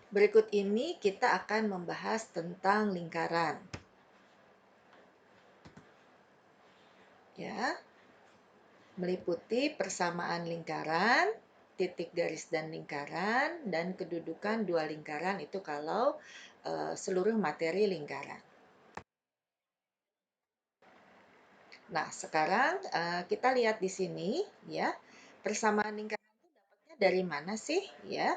Berikut ini kita akan membahas tentang lingkaran. Ya, meliputi persamaan lingkaran, titik garis dan lingkaran, dan kedudukan dua lingkaran itu kalau seluruh materi lingkaran. Nah, sekarang kita lihat di sini ya, persamaan lingkaran itu dapatnya dari mana sih ya?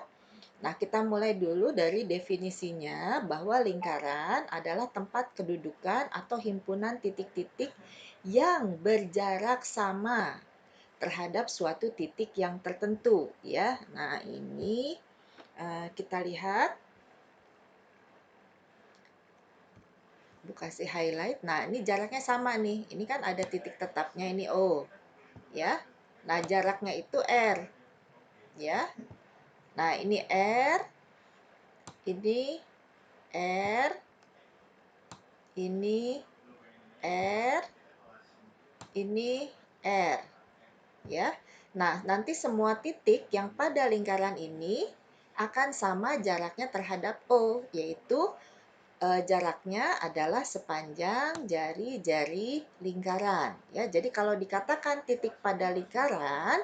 Nah, kita mulai dulu dari definisinya bahwa lingkaran adalah tempat kedudukan atau himpunan titik-titik yang berjarak sama terhadap suatu titik yang tertentu ya. Nah, ini kita lihat, Bu kasih highlight. Nah, ini jaraknya sama nih. Ini kan ada titik tetapnya ini O ya. Nah, jaraknya itu R ya. Nah, ini R, ini R, ini R, ini R ya. Nah, nanti semua titik yang pada lingkaran ini akan sama jaraknya terhadap O, yaitu jaraknya adalah sepanjang jari-jari lingkaran ya. Jadi kalau dikatakan titik pada lingkaran,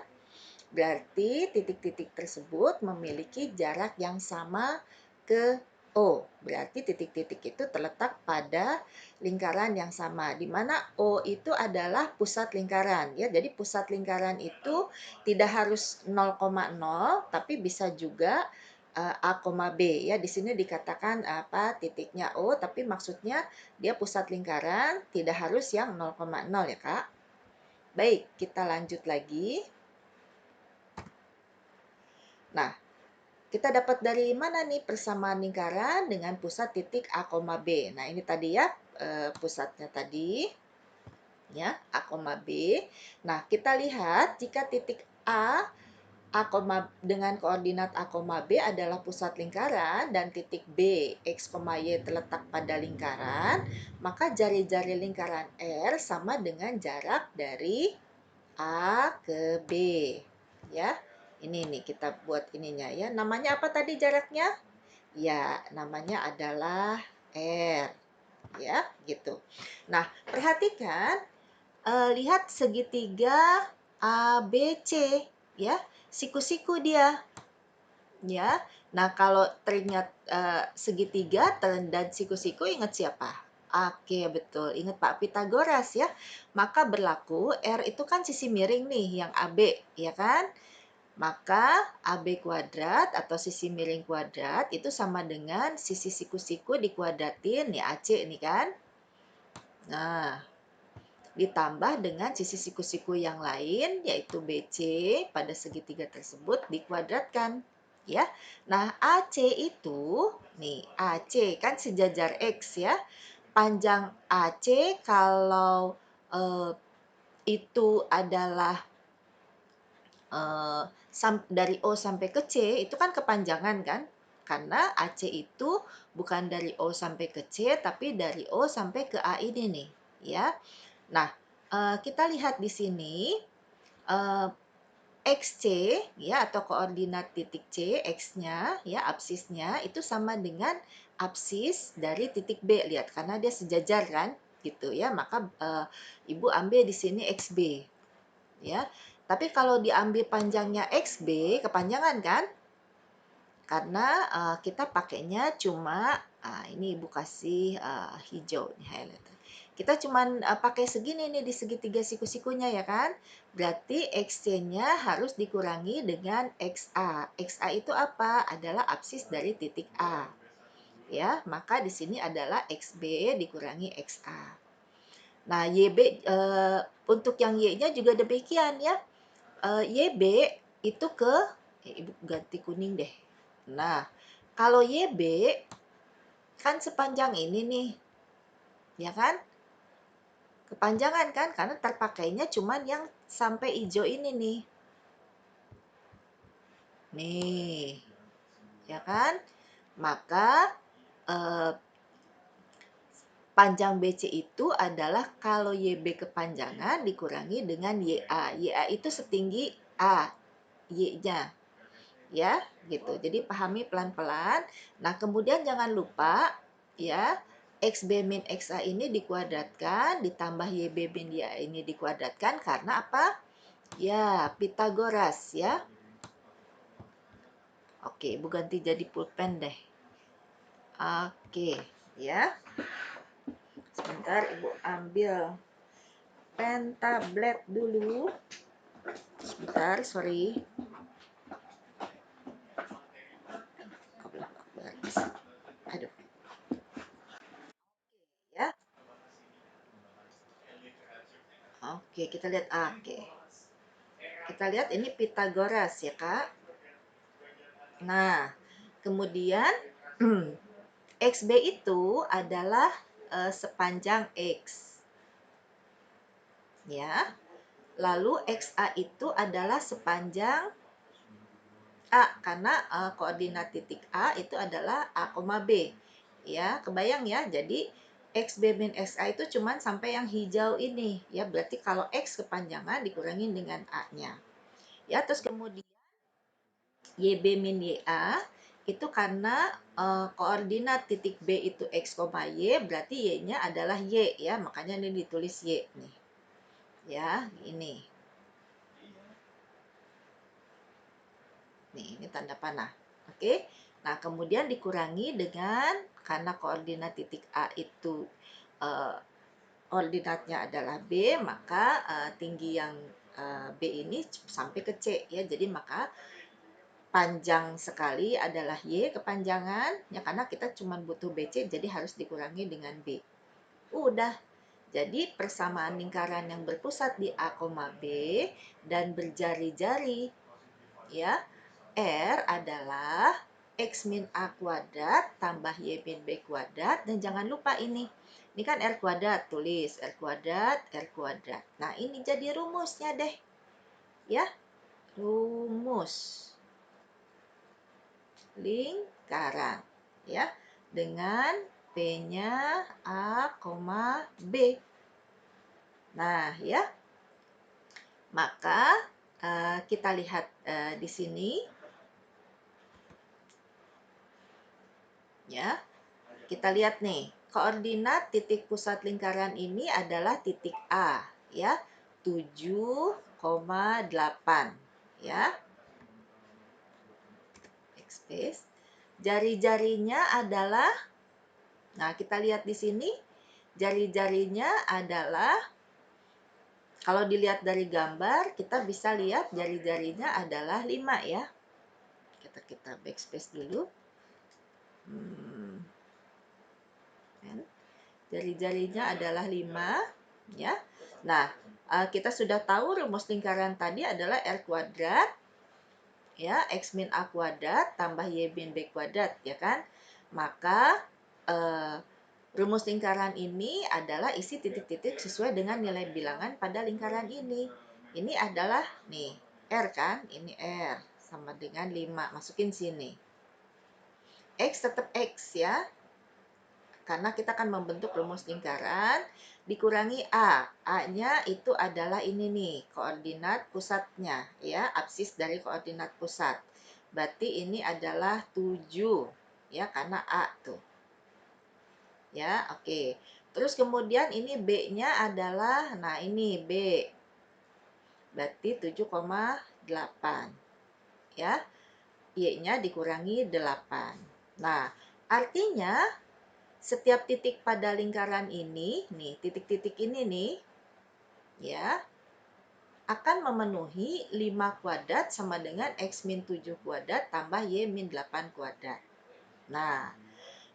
berarti titik-titik tersebut memiliki jarak yang sama ke O. Berarti titik-titik itu terletak pada lingkaran yang sama, di mana O itu adalah pusat lingkaran ya. Jadi pusat lingkaran itu tidak harus 0,0, tapi bisa juga A, B ya. Di sini dikatakan apa titiknya O, tapi maksudnya dia pusat lingkaran, tidak harus yang 0,0 ya, Kak. Baik, kita lanjut lagi. Nah, kita dapat dari mana nih persamaan lingkaran dengan pusat titik A, B. Nah, ini tadi ya pusatnya tadi ya, A, B. Nah, kita lihat jika titik A, dengan koordinat A, B adalah pusat lingkaran dan titik B, X, Y terletak pada lingkaran, maka jari-jari lingkaran R sama dengan jarak dari A ke B. Ya, ini nih kita buat ininya ya. Namanya apa tadi jaraknya? Ya, namanya adalah R. Ya, gitu. Nah, perhatikan, lihat segitiga ABC ya, siku-siku dia ya. Nah, kalau teringat segitiga dan siku-siku, ingat siapa? Oke, betul. Ingat Pak Pitagoras ya. Maka berlaku R itu kan sisi miring nih yang AB, ya kan? Maka AB kuadrat atau sisi miring kuadrat itu sama dengan sisi siku-siku dikuadratin nih AC nih kan. Nah, ditambah dengan sisi siku-siku yang lain yaitu BC pada segitiga tersebut dikuadratkan ya. Nah, AC itu nih, AC kan sejajar X ya. Panjang AC kalau itu adalah dari O sampai ke C itu kan kepanjangan kan? Karena AC itu bukan dari O sampai ke C tapi dari O sampai ke A ini nih ya. Nah, kita lihat di sini XC ya atau koordinat titik C, X-nya ya, absisnya itu sama dengan absis dari titik B. Lihat karena dia sejajar kan gitu ya, maka Ibu ambil di sini XB ya. Tapi kalau diambil panjangnya XB, kepanjangan kan? Karena kita pakainya cuma ini Ibu kasih hijau nih highlighter. Kita cuma pakai segini nih di segitiga siku-sikunya ya kan? Berarti XC-nya harus dikurangi dengan XA. XA itu apa? Adalah absis dari titik A. Ya, maka di sini adalah XB dikurangi XA. Nah, YB untuk yang Y-nya juga demikian ya. YB itu ke Ibu ganti kuning deh. Nah, kalau YB kan sepanjang ini nih, ya kan? Kepanjangan kan? Karena terpakainya cuman yang sampai hijau ini nih. Nih, ya kan? Maka eh, panjang BC itu adalah kalau YB kepanjangan dikurangi dengan YA. YA itu setinggi A, Y-nya. ya, gitu. Jadi pahami pelan-pelan. Nah, kemudian jangan lupa ya, XB min XA ini dikuadratkan ditambah YB min YA ini dikuadratkan karena apa? Ya, Pitagoras ya. Oke, Ibu ganti jadi pulpen deh. Oke, ya. Sebentar Ibu ambil pen tablet dulu. Sebentar, sorry. Aduh, ya. Oke, kita lihat. Oke. Kita lihat ini Pitagoras ya, Kak. Nah, kemudian XB itu adalah sepanjang X. Ya. Lalu XA itu adalah sepanjang A karena koordinat titik A itu adalah A, B. Ya, kebayang ya. Jadi XB min XA itu cuma sampai yang hijau ini. Ya, berarti kalau X kepanjangan dikurangin dengan A-nya. Ya, terus kemudian YB min YA itu karena koordinat titik B itu X, Y, berarti Y-nya adalah Y ya, makanya ini ditulis Y nih. Ya, ini. Nih, ini tanda panah. Oke. Nah, kemudian dikurangi dengan karena koordinat titik A itu eh, koordinatnya adalah B, maka tinggi yang B ini sampai ke C ya. Jadi maka panjang sekali adalah Y kepanjangan ya karena kita cuma butuh BC jadi harus dikurangi dengan B. Udah. Jadi persamaan lingkaran yang berpusat di A, B dan berjari-jari ya. R adalah X min A kuadrat tambah Y min B kuadrat. Dan jangan lupa ini. Ini kan R kuadrat. Tulis R kuadrat, R kuadrat. Nah, ini jadi rumusnya deh. Ya, rumus lingkaran. Ya, dengan P-nya A, B. Nah, ya. Maka kita lihat di sini. Ya, kita lihat nih, koordinat titik pusat lingkaran ini adalah titik A, ya, 7,8, ya. Backspace. Jari-jarinya adalah, nah kita lihat di sini, jari-jarinya adalah, kalau dilihat dari gambar, kita bisa lihat jari-jarinya adalah 5, ya. Kita backspace dulu. Jari-jarinya adalah 5, ya. Nah, kita sudah tahu rumus lingkaran tadi adalah R kuadrat, ya, X min A kuadrat tambah Y min B kuadrat, ya kan? Maka, rumus lingkaran ini adalah isi titik-titik sesuai dengan nilai bilangan pada lingkaran ini. Ini adalah, nih, R kan? Ini R, sama dengan 5. Masukin sini. X tetap X, ya. Karena kita akan membentuk rumus lingkaran, dikurangi A. A-nya itu adalah ini nih, koordinat pusatnya, ya, absis dari koordinat pusat. Berarti ini adalah 7, ya, karena A tuh. Ya, oke. Terus kemudian ini B-nya adalah, nah ini B. Berarti 7,8. Ya, Y-nya dikurangi 8. Nah, artinya setiap titik pada lingkaran ini, nih, titik-titik ini nih, ya, akan memenuhi 5 kuadrat sama dengan X min 7 kuadrat tambah Y min 8 kuadrat. Nah,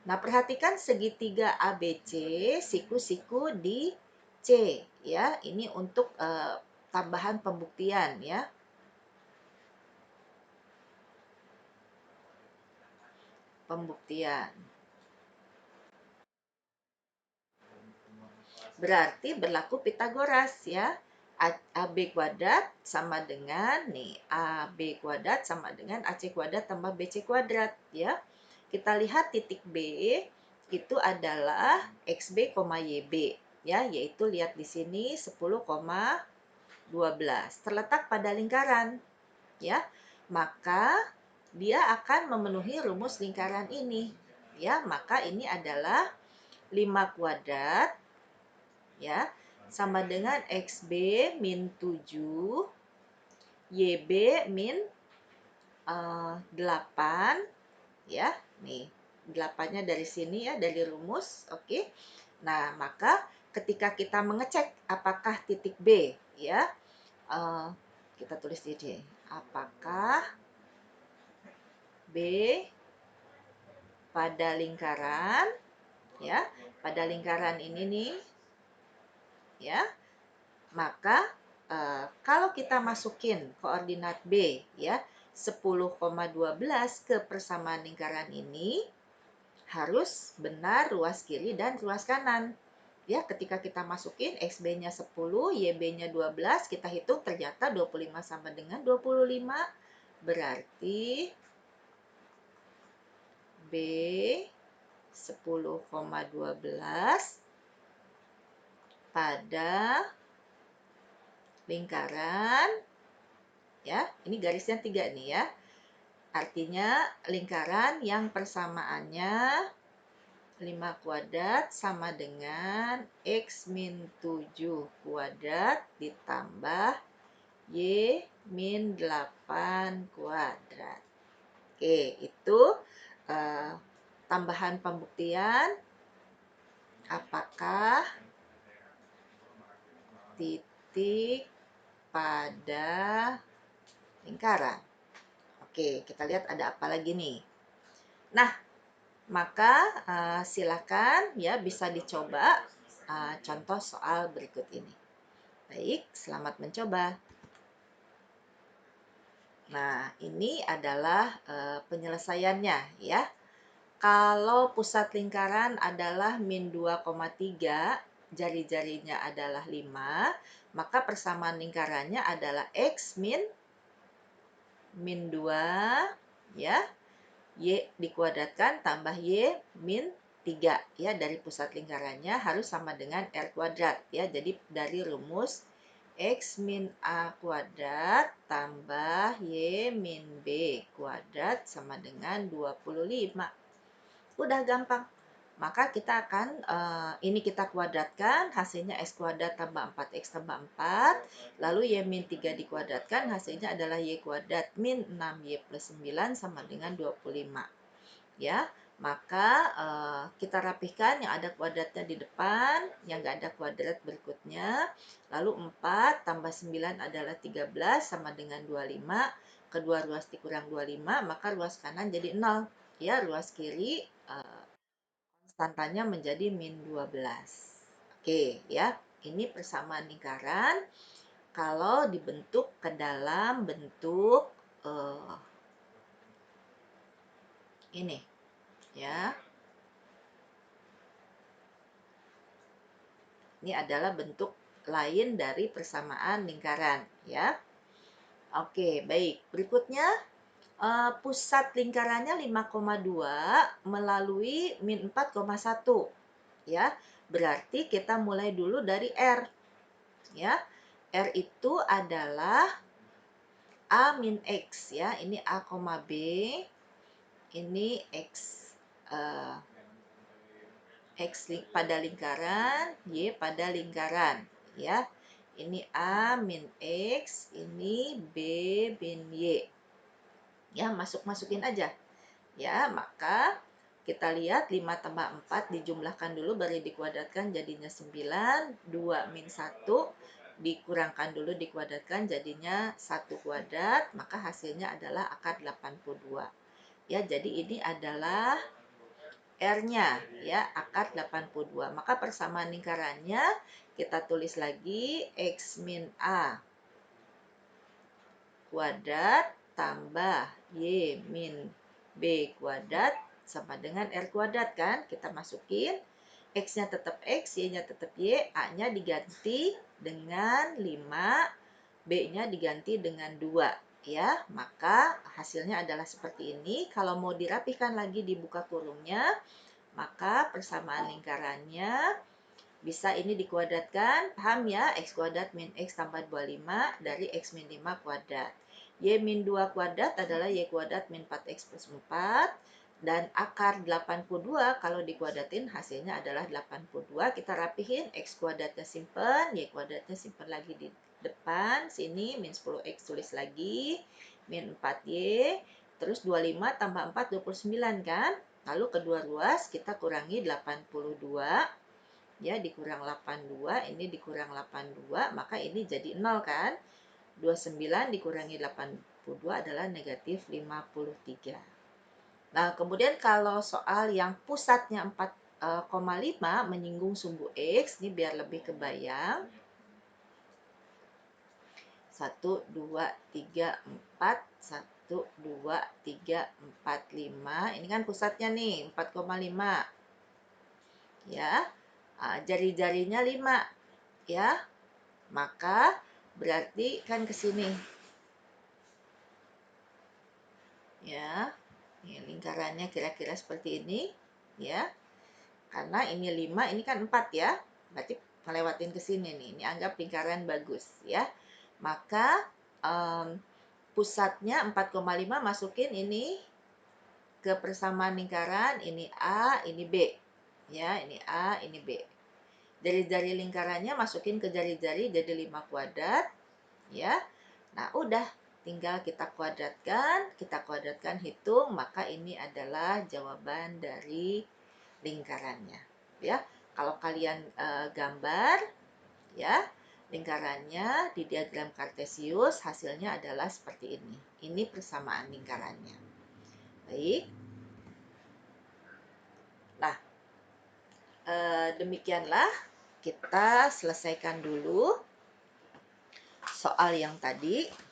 perhatikan segitiga ABC, siku-siku di C, ya. Ini untuk tambahan pembuktian, ya. Pembuktian. Berarti berlaku Pitagoras ya. AB kuadrat sama dengan nih AB kuadrat sama dengan AC kuadrat tambah BC kuadrat ya. Kita lihat titik B itu adalah XB, YB ya, yaitu lihat di sini 10,12 terletak pada lingkaran ya. Maka dia akan memenuhi rumus lingkaran ini. Ya, maka ini adalah 5 kuadrat ya sama dengan XB min 7, YB min 8 ya. Nih, 8-nya dari sini ya, dari rumus. Oke. Nah, maka ketika kita mengecek apakah titik B ya, kita tulis di sini. Apakah B pada lingkaran ya, pada lingkaran ini nih ya, maka kalau kita masukin koordinat B ya 10,12 ke persamaan lingkaran ini harus benar ruas kiri dan ruas kanan. Ya, ketika kita masukin XB-nya 10, YB-nya 12, kita hitung ternyata 25 sama dengan 25. Berarti B 10,12 pada lingkaran ya, ini garisnya 3 nih ya. Artinya lingkaran yang persamaannya 5 kuadrat sama dengan X min 7 kuadrat ditambah Y min 8 kuadrat. Oke, itu tambahan pembuktian apakah titik pada lingkaran. Oke, kita lihat ada apa lagi nih. Nah, maka silakan ya bisa dicoba contoh soal berikut ini. Baik, selamat mencoba. Nah, ini adalah penyelesaiannya ya. Kalau pusat lingkaran adalah min 2,3, jari-jarinya adalah 5, maka persamaan lingkarannya adalah X min 2 ya. Y dikuadratkan tambah Y min 3 ya, dari pusat lingkarannya harus sama dengan R kuadrat ya. Jadi dari rumus X min A kuadrat tambah Y min B kuadrat sama dengan 25. Udah gampang. Maka kita akan, ini kita kuadratkan, hasilnya X kuadrat tambah 4X tambah 4. Lalu Y min 3 dikuadratkan, hasilnya adalah Y kuadrat min 6Y plus 9 sama dengan 25. Ya, maka kita rapihkan yang ada kuadratnya di depan, yang nggak ada kuadrat berikutnya. Lalu 4 tambah 9 adalah 13 sama dengan 25. Kedua ruas dikurang 25, maka ruas kanan jadi 0. Ya, ruas kiri konstantanya menjadi min 12. Oke, ya. Ini persamaan lingkaran kalau dibentuk ke dalam bentuk ini, ya. Ini adalah bentuk lain dari persamaan lingkaran, ya. Oke, baik. Berikutnya, pusat lingkarannya 5,2 melalui min 4,1. Ya, berarti kita mulai dulu dari R. Ya, R itu adalah A min X. Ya, ini A, B. Ini X. X pada lingkaran, Y pada lingkaran. Ya, ini A min X, ini B min Y. Ya, masuk-masukin aja. Ya, maka kita lihat 5 tambah 4 dijumlahkan dulu baru dikuadratkan jadinya 9. 2 min 1 dikurangkan dulu dikuadratkan jadinya 1 kuadrat. Maka hasilnya adalah akar 82. Ya, jadi ini adalah R-nya ya, akar 82. Maka persamaan lingkarannya kita tulis lagi X min A kuadrat tambah Y min B kuadrat sama dengan R kuadrat kan? Kita masukin X-nya tetap X, Y-nya tetap Y, A-nya diganti dengan 5, B-nya diganti dengan 2. Ya, maka hasilnya adalah seperti ini. Kalau mau dirapihkan lagi dibuka kurungnya, maka persamaan lingkarannya bisa ini dikuadratkan, paham ya? X kuadrat min X tambah 25 dari X min 5 kuadrat. Y min 2 kuadrat adalah Y kuadrat min 4X plus 4. Dan akar 82 kalau dikuadratin hasilnya adalah 82. Kita rapihin, X kuadratnya simpen, Y kuadratnya simpen lagi di depan. Sini min 10X tulis lagi, min 4Y. Terus 25 tambah 4, 29 kan? Lalu kedua ruas kita kurangi 82. Ya, dikurang 82, ini dikurang 82, maka ini jadi 0 kan? 29 dikurangi 82 adalah negatif 53. Nah, kemudian kalau soal yang pusatnya 4,5 menyinggung sumbu X, ini biar lebih kebayang. 1, 2, 3, 4, 1, 2, 3, 4, 5. Ini kan pusatnya nih, 4,5. Ya, jari-jarinya 5. Ya, maka berarti kan ke sini. Ya, ini lingkarannya kira-kira seperti ini. Ya, karena ini 5, ini kan 4 ya. Berarti melewatin ke sini nih. Ini anggap lingkaran bagus ya. Maka pusatnya 4,5 masukin ini ke persamaan lingkaran. Ini A, ini B. Ya, ini A, ini B. Jari-jari lingkarannya masukin ke jari-jari jadi 5 kuadrat. Ya. Nah, udah. Tinggal kita kuadratkan hitung, maka ini adalah jawaban dari lingkarannya. Ya, kalau kalian gambar, ya, lingkarannya di diagram kartesius hasilnya adalah seperti ini. Ini persamaan lingkarannya. Baik. Nah, demikianlah kita selesaikan dulu soal yang tadi.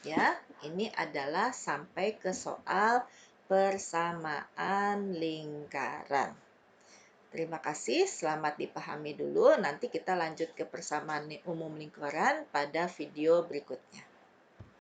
Ya, ini adalah sampai ke soal persamaan lingkaran. Terima kasih, selamat dipahami dulu. Nanti kita lanjut ke persamaan umum lingkaran pada video berikutnya.